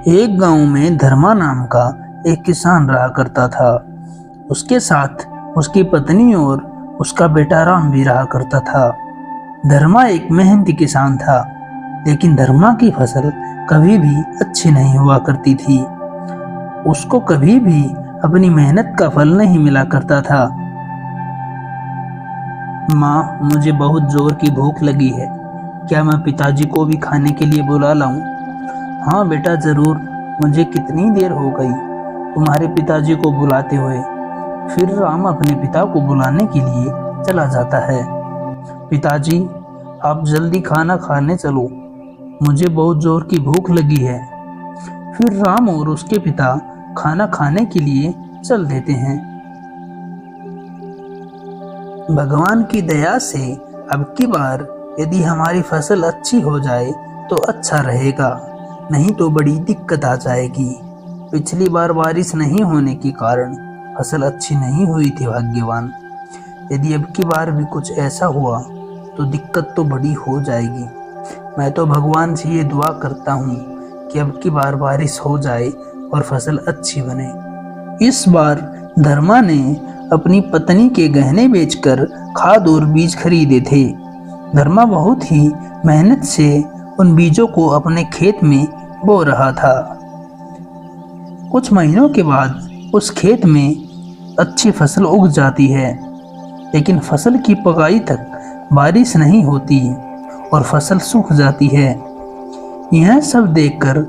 एक गांव में धर्मा नाम का एक किसान रहा करता था। उसके साथ उसकी पत्नी और उसका बेटा राम भी रहा करता था। धर्मा एक मेहनती किसान था, लेकिन धर्मा की फसल कभी भी अच्छी नहीं हुआ करती थी। उसको कभी भी अपनी मेहनत का फल नहीं मिला करता था। माँ, मुझे बहुत जोर की भूख लगी है। क्या मैं पिताजी को भी खाने के लिए बुला लाऊं? हाँ बेटा, जरूर। मुझे कितनी देर हो गई तुम्हारे पिताजी को बुलाते हुए। फिर राम अपने पिता को बुलाने के लिए चला जाता है। पिताजी, आप जल्दी खाना खाने चलो, मुझे बहुत जोर की भूख लगी है। फिर राम और उसके पिता खाना खाने के लिए चल देते हैं। भगवान की दया से अब की बार यदि हमारी फसल अच्छी हो जाए तो अच्छा रहेगा, नहीं तो बड़ी दिक्कत आ जाएगी। पिछली बार बारिश नहीं होने के कारण फसल अच्छी नहीं हुई थी भाग्यवान। यदि अब की बार भी कुछ ऐसा हुआ तो दिक्कत तो बड़ी हो जाएगी। मैं तो भगवान से ये दुआ करता हूँ कि अब की बार बारिश हो जाए और फसल अच्छी बने। इस बार धर्मा ने अपनी पत्नी के गहने बेचकर खाद और बीज खरीदे थे। धर्मा बहुत ही मेहनत से उन बीजों को अपने खेत में बो रहा था। कुछ महीनों के बाद उस खेत में अच्छी फसल उग जाती है, लेकिन फसल की पकाई तक बारिश नहीं होती और फसल सूख जाती है। यह सब देखकर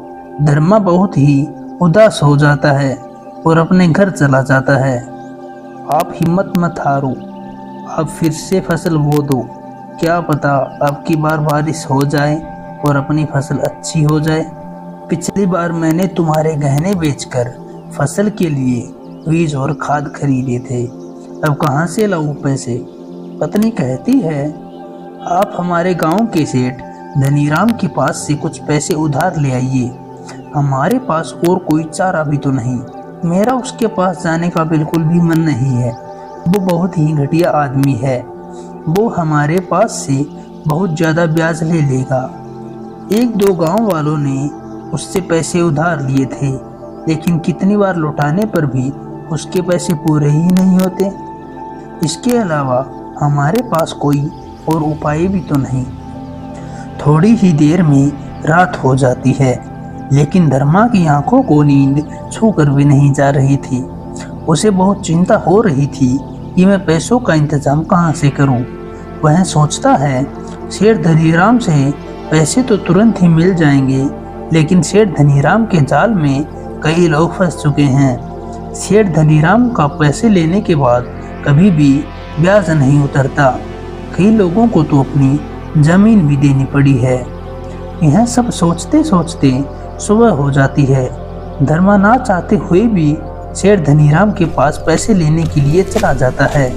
धर्मा बहुत ही उदास हो जाता है और अपने घर चला जाता है। आप हिम्मत मत हारो, आप फिर से फसल बो दो। क्या पता अब की बार बारिश हो जाए और अपनी फसल अच्छी हो जाए। पिछली बार मैंने तुम्हारे गहने बेचकर फसल के लिए बीज और खाद खरीदे थे, अब कहाँ से लाऊं पैसे? पत्नी कहती है, आप हमारे गांव के सेठ धनीराम के पास से कुछ पैसे उधार ले आइए। हमारे पास और कोई चारा भी तो नहीं। मेरा उसके पास जाने का बिल्कुल भी मन नहीं है। वो बहुत ही घटिया आदमी है। वो हमारे पास से बहुत ज़्यादा ब्याज ले लेगा। एक दो गांव वालों ने उससे पैसे उधार लिए थे, लेकिन कितनी बार लौटाने पर भी उसके पैसे पूरे ही नहीं होते। इसके अलावा हमारे पास कोई और उपाय भी तो नहीं। थोड़ी ही देर में रात हो जाती है, लेकिन धर्मा की आंखों को नींद छूकर भी नहीं जा रही थी। उसे बहुत चिंता हो रही थी कि मैं पैसों का इंतजाम कहाँ से करूं। वह सोचता है, सेठ धनीराम से पैसे तो तुरंत ही मिल जाएंगे, लेकिन सेठ धनीराम के जाल में कई लोग फंस चुके हैं। सेठ धनीराम का पैसे लेने के बाद कभी भी ब्याज नहीं उतरता। कई लोगों को तो अपनी जमीन भी देनी पड़ी है। यह सब सोचते सोचते सुबह हो जाती है। धर्मा ना चाहते हुए भी सेठ धनीराम के पास पैसे लेने के लिए चला जाता है।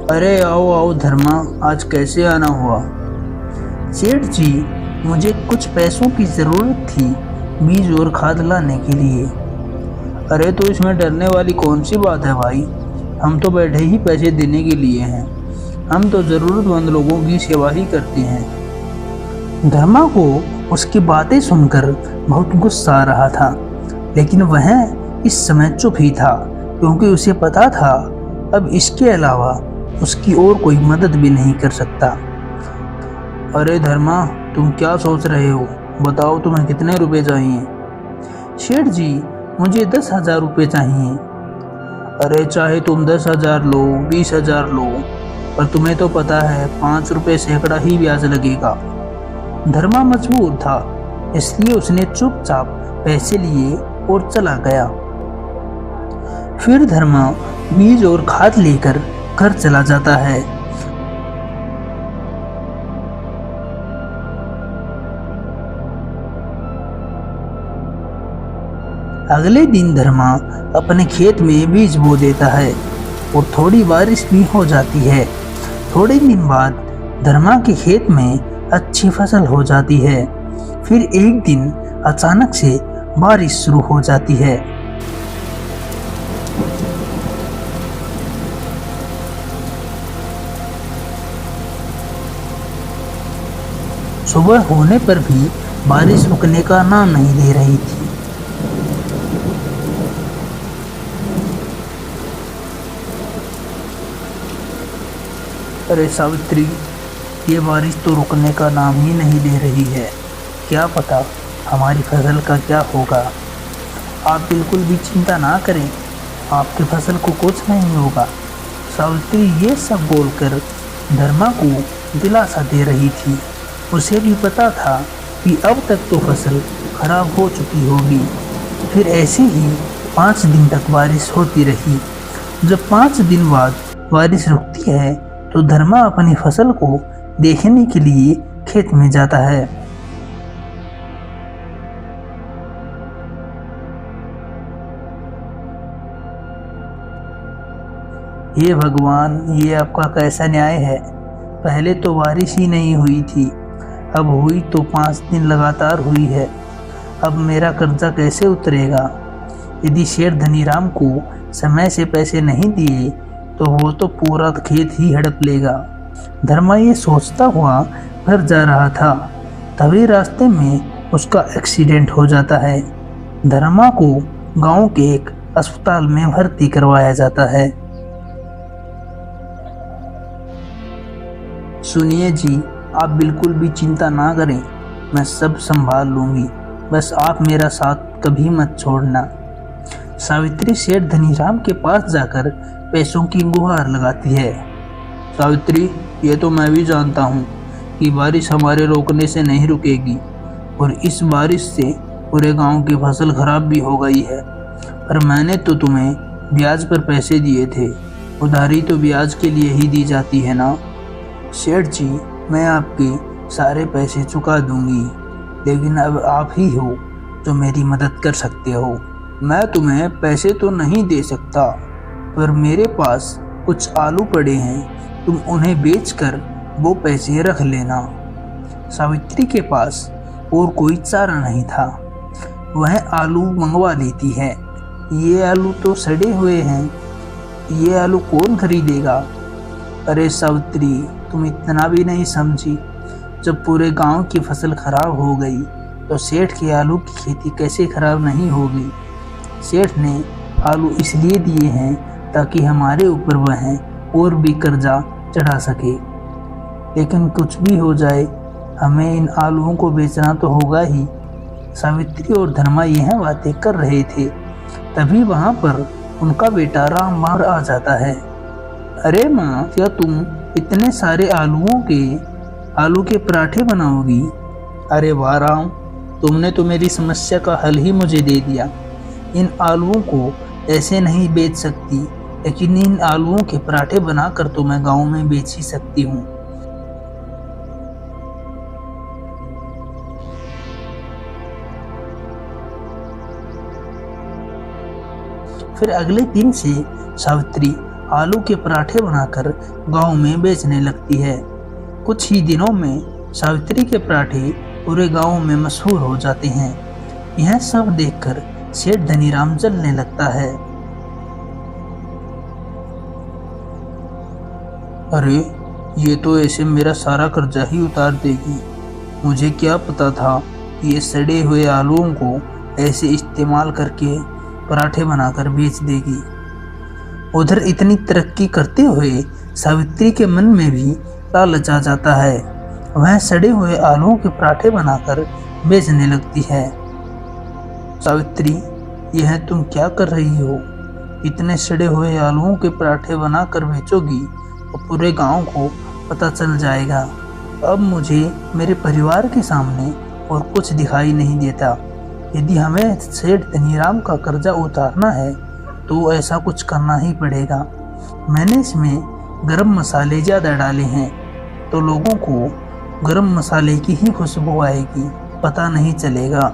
अरे आओ आओ धर्मा, आज कैसे आना हुआ? सेठ जी, मुझे कुछ पैसों की ज़रूरत थी बीज और खाद लाने के लिए। अरे तो इसमें डरने वाली कौन सी बात है भाई? हम तो बैठे ही पैसे देने के लिए हैं। हम तो ज़रूरतमंद लोगों की सेवा ही करते हैं। धर्मा को उसकी बातें सुनकर बहुत गुस्सा आ रहा था, लेकिन वह इस समय चुप ही था, क्योंकि उसे पता था अब इसके अलावा उसकी और कोई मदद भी नहीं कर सकता। अरे धर्मा, तुम क्या सोच रहे हो? बताओ, तुम्हें कितने रुपए चाहिए? सेठ जी, मुझे 10,000 रुपये चाहिए। अरे चाहे तुम 10,000 लो, 20,000 लो, पर तुम्हें तो पता है 5 रुपये सैकड़ा ही ब्याज लगेगा। धर्मा मजबूर था, इसलिए उसने चुपचाप पैसे लिए और चला गया। फिर धर्मा बीज और खाद लेकर घर चला जाता है। अगले दिन धर्मा अपने खेत में बीज बो देता है और थोड़ी बारिश भी हो जाती है। थोड़े दिन बाद धर्मा के खेत में अच्छी फसल हो जाती है। फिर एक दिन अचानक से बारिश शुरू हो जाती है। सुबह होने पर भी बारिश रुकने का नाम नहीं ले रही थी। अरे सावित्री, ये बारिश तो रुकने का नाम ही नहीं ले रही है। क्या पता हमारी फसल का क्या होगा। आप बिल्कुल भी चिंता ना करें, आपकी फसल को कुछ नहीं होगा। सावित्री ये सब बोलकर धर्मा को दिलासा दे रही थी। उसे भी पता था कि अब तक तो फसल खराब हो चुकी होगी। फिर ऐसे ही 5 दिन तक बारिश होती रही। जब 5 दिन बाद बारिश रुकती है तो धर्मा अपनी फसल को देखने के लिए खेत में जाता है। हे भगवान, ये आपका कैसा न्याय है। पहले तो बारिश ही नहीं हुई थी, अब हुई तो 5 दिन लगातार हुई है। अब मेरा कर्जा कैसे उतरेगा। यदि शेर धनीराम को समय से पैसे नहीं दिए तो वो तो पूरा खेत ही हड़प लेगा। धर्मा ये सोचता हुआ घर जा रहा था, तभी रास्ते में उसका एक्सीडेंट हो जाता है। धर्मा को गांव के एक अस्पताल में भर्ती करवाया जाता है। सुनिए जी, आप बिल्कुल भी चिंता ना करें, मैं सब संभाल लूंगी। बस आप मेरा साथ कभी मत छोड़ना। सावित्री सेठ धनीराम के पास जाकर पैसों की गुहार लगाती है। सावित्री, ये तो मैं भी जानता हूँ कि बारिश हमारे रोकने से नहीं रुकेगी, और इस बारिश से पूरे गांव की फसल खराब भी हो गई है। पर मैंने तो तुम्हें ब्याज पर पैसे दिए थे, उधारी तो ब्याज के लिए ही दी जाती है ना। सेठ जी, मैं आपके सारे पैसे चुका दूंगी, लेकिन अब आप ही हो जो मेरी मदद कर सकते हो। मैं तुम्हें पैसे तो नहीं दे सकता, पर मेरे पास कुछ आलू पड़े हैं, तुम उन्हें बेचकर वो पैसे रख लेना। सावित्री के पास और कोई चारा नहीं था, वह आलू मंगवा लेती है। ये आलू तो सड़े हुए हैं, ये आलू कौन खरीदेगा। अरे सावित्री, तुम इतना भी नहीं समझी। जब पूरे गांव की फसल खराब हो गई तो सेठ के आलू की खेती कैसे खराब नहीं होगी। सेठ ने आलू इसलिए दिए हैं ताकि हमारे ऊपर वह और भी कर्जा चढ़ा सके। लेकिन कुछ भी हो जाए, हमें इन आलूओं को बेचना तो होगा ही। सावित्री और धर्मा यह बातें कर रहे थे, तभी वहां पर उनका बेटा राम बाहर आ जाता है। अरे माँ, क्या तुम इतने सारे आलू के पराठे बनाओगी। अरे वाह राम, तुमने तो मेरी समस्या का हल ही मुझे दे दिया। इन आलूओं को ऐसे नहीं बेच सकती, लेकिन इन आलूओं के पराठे बनाकर तो मैं गांव में बेच ही सकती हूँ। फिर अगले दिन से सावित्री आलू के पराठे बनाकर गांव में बेचने लगती है। कुछ ही दिनों में सावित्री के पराठे पूरे गांव में मशहूर हो जाते हैं। यह सब देखकर सेठ धनीराम जलने लगता है। अरे, ये तो ऐसे मेरा सारा कर्जा ही उतार देगी। मुझे क्या पता था कि ये सड़े हुए आलूओं को ऐसे इस्तेमाल करके पराठे बनाकर बेच देगी। उधर इतनी तरक्की करते हुए सावित्री के मन में भी लालच आ जाता है। वह सड़े हुए आलूओं के पराठे बनाकर बेचने लगती है। सावित्री, यह तुम क्या कर रही हो। इतने सड़े हुए आलूओं के पराठे बनाकर बेचोगी तो पूरे गांव को पता चल जाएगा। अब मुझे मेरे परिवार के सामने और कुछ दिखाई नहीं देता। यदि हमें सेठ धनीराम का कर्जा उतारना है तो ऐसा कुछ करना ही पड़ेगा। मैंने इसमें गरम मसाले ज़्यादा डाले हैं तो लोगों को गरम मसाले की ही खुशबू आएगी, पता नहीं चलेगा।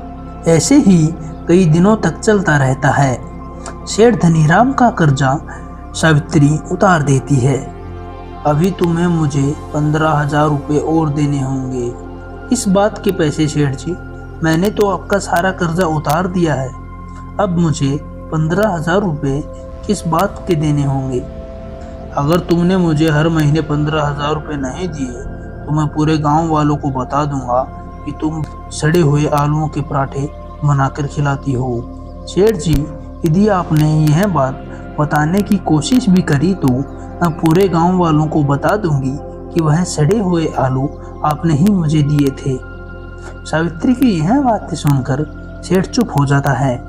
ऐसे ही कई दिनों तक चलता रहता है। सेठ धनीराम का कर्जा सावित्री उतार देती है। अभी तुम्हें मुझे 15,000 रुपये और देने होंगे। इस बात के पैसे सेठ जी, मैंने तो आपका सारा कर्जा उतार दिया है। अब मुझे 15,000 रुपये किस बात के देने होंगे। अगर तुमने मुझे हर महीने 15,000 रुपये नहीं दिए तो मैं पूरे गांव वालों को बता दूंगा कि तुम सड़े हुए आलूओं के पराठे बनाकर खिलाती हो। सेठ जी, यदि आपने यह बात बताने की कोशिश भी करी तो मैं पूरे गांव वालों को बता दूंगी कि वह सड़े हुए आलू आपने ही मुझे दिए थे। सावित्री की यह बातें सुनकर सेठ चुप हो जाता है।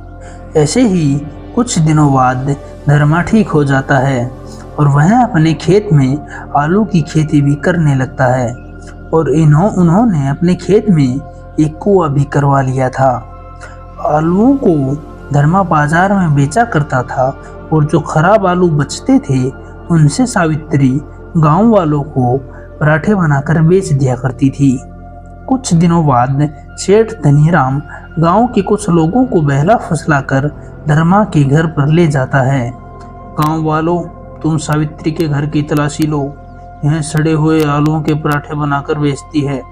ऐसे ही कुछ दिनों बाद धर्मा ठीक हो जाता है और वह अपने खेत में आलू की खेती भी करने लगता है और उन्होंने अपने खेत में एक कुआं भी करवा लिया था। आलूओं को धर्मा बाजार में बेचा करता था और जो खराब आलू बचते थे उनसे सावित्री गांव वालों को पराठे बनाकर बेच दिया करती थी। कुछ दिनों बाद सेठ धनीराम गांव के कुछ लोगों को बहला फुसलाकर धर्मा के घर पर ले जाता है। गांव वालों, तुम सावित्री के घर की तलाशी लो, यह सड़े हुए आलूओं के पराठे बनाकर बेचती है।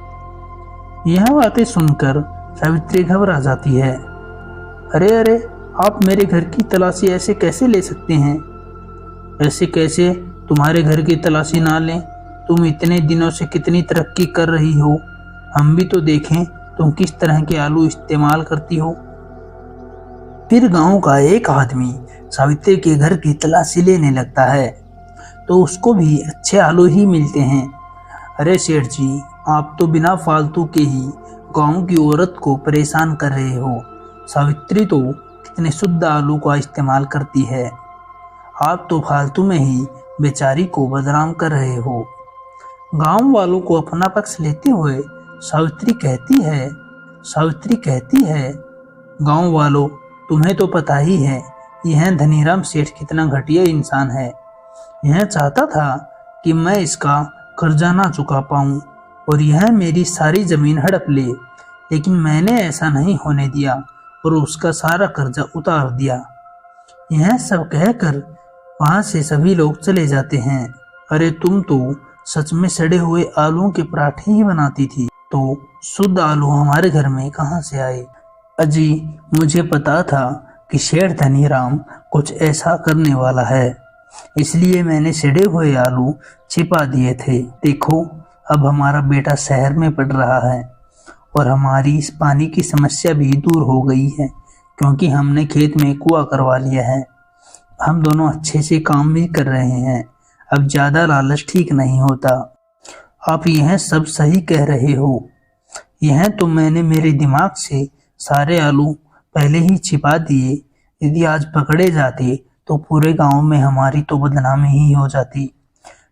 यह बातें सुनकर सावित्री घबरा जाती है। अरे अरे, आप मेरे घर की तलाशी ऐसे कैसे ले सकते हैं? ऐसे कैसे तुम्हारे घर की तलाशी ना लें? तुम इतने दिनों से कितनी तरक्की कर रही हो, हम भी तो देखें तुम किस तरह के आलू इस्तेमाल करती हो। फिर गांव का एक आदमी सावित्री के घर की तलाशी लेने लगता है तो उसको भी अच्छे आलू ही मिलते हैं। अरे सेठ जी, आप तो बिना फालतू के ही गांव की औरत को परेशान कर रहे हो। सावित्री तो कितने शुद्ध आलू का इस्तेमाल करती है, आप तो फालतू में ही बेचारी को बदनाम कर रहे हो। गांव वालों को अपना पक्ष लेते हुए सावित्री कहती है, गांव वालों, तुम्हें तो पता ही है यह धनीराम सेठ कितना घटिया इंसान है। यह चाहता था कि मैं इसका कर्जा ना चुका पाऊं और यह मेरी सारी जमीन हड़प ले, लेकिन मैंने ऐसा नहीं होने दिया और उसका सारा कर्जा उतार दिया। यह सब कहकर वहां से सभी लोग चले जाते हैं। अरे तुम तो सच में सड़े हुए आलूओं के पराठे ही बनाती थी, तो शुद्ध आलू हमारे घर में कहां से आए? अजी, मुझे पता था कि शेर धनीराम कुछ ऐसा करने वाला है, इसलिए मैंने सड़े हुए आलू छिपा दिए थे। देखो, अब हमारा बेटा शहर में पढ़ रहा है और हमारी इस पानी की समस्या भी दूर हो गई है क्योंकि हमने खेत में कुआं करवा लिया है। हम दोनों अच्छे से काम भी कर रहे हैं। अब ज्यादा लालच ठीक नहीं होता। आप यह सब सही कह रहे हो। यह तो मैंने मेरे दिमाग से सारे आलू पहले ही छिपा दिए। यदि आज पकड़े जाते तो पूरे गांव में हमारी तो बदनामी ही हो जाती।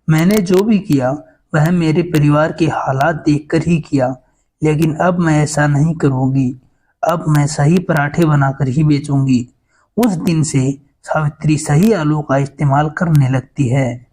मैंने जो भी किया वह मेरे परिवार के हालात देखकर ही किया, लेकिन अब मैं ऐसा नहीं करूंगी। अब मैं सही पराठे बनाकर ही बेचूंगी। उस दिन से सावित्री सही आलू का इस्तेमाल करने लगती है।